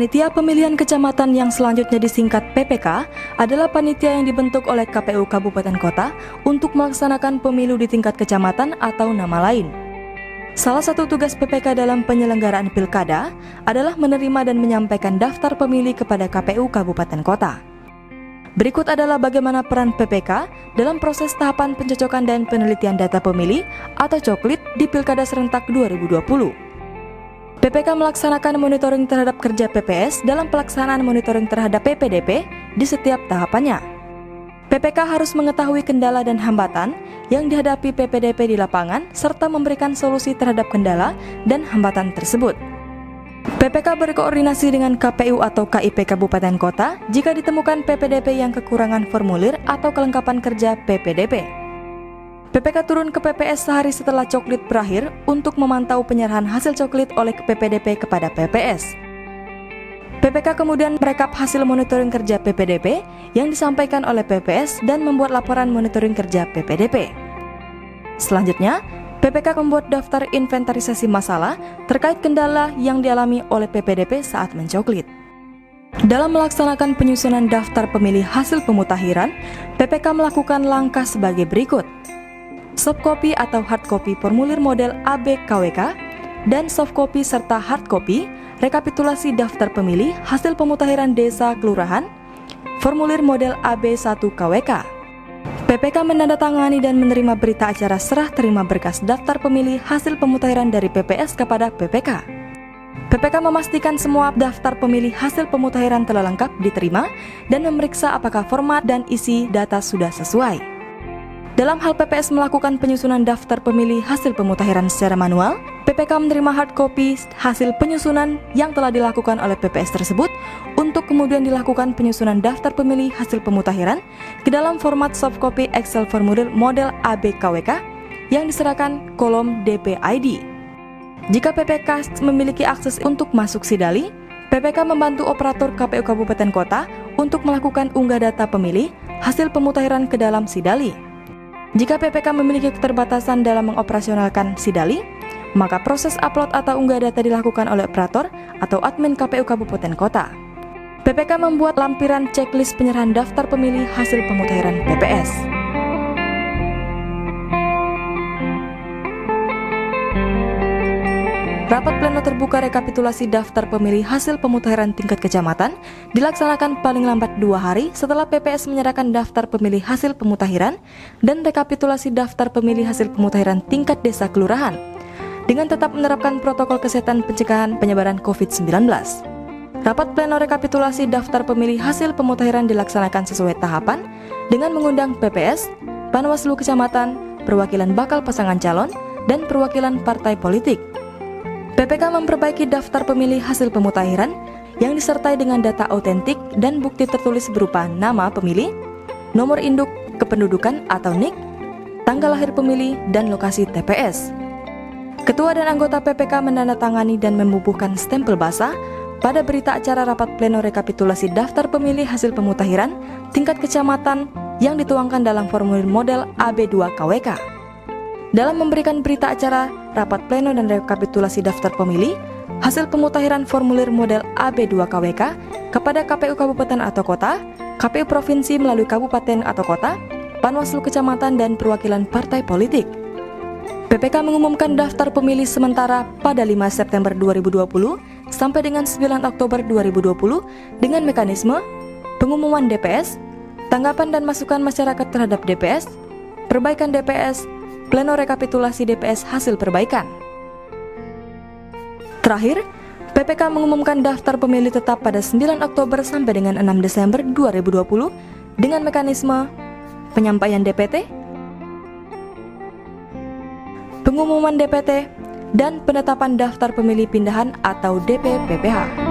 Panitia Pemilihan Kecamatan yang selanjutnya disingkat PPK adalah panitia yang dibentuk oleh KPU Kabupaten Kota untuk melaksanakan pemilu di tingkat kecamatan atau nama lain. Salah satu tugas PPK dalam penyelenggaraan pilkada adalah menerima dan menyampaikan daftar pemilih kepada KPU Kabupaten Kota. Berikut adalah bagaimana peran PPK dalam proses tahapan pencocokan dan penelitian data pemilih atau coklit di Pilkada Serentak 2020. PPK melaksanakan monitoring terhadap kerja PPS dalam pelaksanaan monitoring terhadap PPDP di setiap tahapannya. PPK harus mengetahui kendala dan hambatan yang dihadapi PPDP di lapangan serta memberikan solusi terhadap kendala dan hambatan tersebut. PPK berkoordinasi dengan KPU atau KIP Kabupaten Kota jika ditemukan PPDP yang kekurangan formulir atau kelengkapan kerja PPDP. PPK turun ke PPS sehari setelah coklit berakhir untuk memantau penyerahan hasil coklit oleh PPDP kepada PPS. PPK kemudian merekap hasil monitoring kerja PPDP yang disampaikan oleh PPS dan membuat laporan monitoring kerja PPDP. Selanjutnya, PPK membuat daftar inventarisasi masalah terkait kendala yang dialami oleh PPDP saat mencoklit. Dalam melaksanakan penyusunan daftar pemilih hasil pemutakhiran, PPK melakukan langkah sebagai berikut. Softcopy atau hardcopy formulir model ABKWK dan softcopy serta hardcopy rekapitulasi daftar pemilih hasil pemutakhiran desa kelurahan formulir model AB1KWK. PPK menandatangani dan menerima berita acara serah terima berkas daftar pemilih hasil pemutakhiran dari PPS kepada PPK. PPK memastikan semua daftar pemilih hasil pemutakhiran telah lengkap diterima dan memeriksa apakah format dan isi data sudah sesuai. Dalam hal PPS melakukan penyusunan daftar pemilih hasil pemutakhiran secara manual, PPK menerima hard copy hasil penyusunan yang telah dilakukan oleh PPS tersebut untuk kemudian dilakukan penyusunan daftar pemilih hasil pemutakhiran ke dalam format softcopy Excel formulir model ABKWK yang diserahkan kolom DPID. Jika PPK memiliki akses untuk masuk Sidali, PPK membantu operator KPU Kabupaten Kota untuk melakukan unggah data pemilih hasil pemutakhiran ke dalam Sidali. Jika PPK memiliki keterbatasan dalam mengoperasionalkan Sidali, maka proses upload atau unggah data dilakukan oleh operator atau admin KPU Kabupaten Kota. PPK membuat lampiran checklist penyerahan daftar pemilih hasil pemutakhiran PPS. Rapat pleno terbuka rekapitulasi daftar pemilih hasil pemutakhiran tingkat kecamatan dilaksanakan paling lambat 2 hari setelah PPS menyerahkan daftar pemilih hasil pemutakhiran dan rekapitulasi daftar pemilih hasil pemutakhiran tingkat desa kelurahan dengan tetap menerapkan protokol kesehatan pencegahan penyebaran COVID-19. Rapat pleno rekapitulasi daftar pemilih hasil pemutakhiran dilaksanakan sesuai tahapan dengan mengundang PPS, Panwaslu Kecamatan, perwakilan bakal pasangan calon, dan perwakilan partai politik. PPK memperbaiki daftar pemilih hasil pemutakhiran yang disertai dengan data autentik dan bukti tertulis berupa nama pemilih, nomor induk kependudukan atau NIK, tanggal lahir pemilih, dan lokasi TPS. Ketua dan anggota PPK menandatangani dan membubuhkan stempel basah pada berita acara rapat pleno rekapitulasi daftar pemilih hasil pemutakhiran tingkat kecamatan yang dituangkan dalam formulir model AB2KWK. Dalam memberikan berita acara rapat pleno dan rekapitulasi daftar pemilih hasil pemutakhiran formulir model AB2KWK kepada KPU Kabupaten atau Kota, KPU Provinsi melalui Kabupaten atau Kota, Panwaslu Kecamatan, dan perwakilan partai politik. PPK mengumumkan daftar pemilih sementara pada 5 September 2020 sampai dengan 9 Oktober 2020 dengan mekanisme pengumuman DPS, tanggapan dan masukan masyarakat terhadap DPS, perbaikan DPS, pleno rekapitulasi DPS hasil perbaikan. Terakhir, PPK mengumumkan daftar pemilih tetap pada 9 Oktober sampai dengan 6 Desember 2020 dengan mekanisme penyampaian DPT, pengumuman DPT, dan penetapan daftar pemilih pindahan atau DPPPH.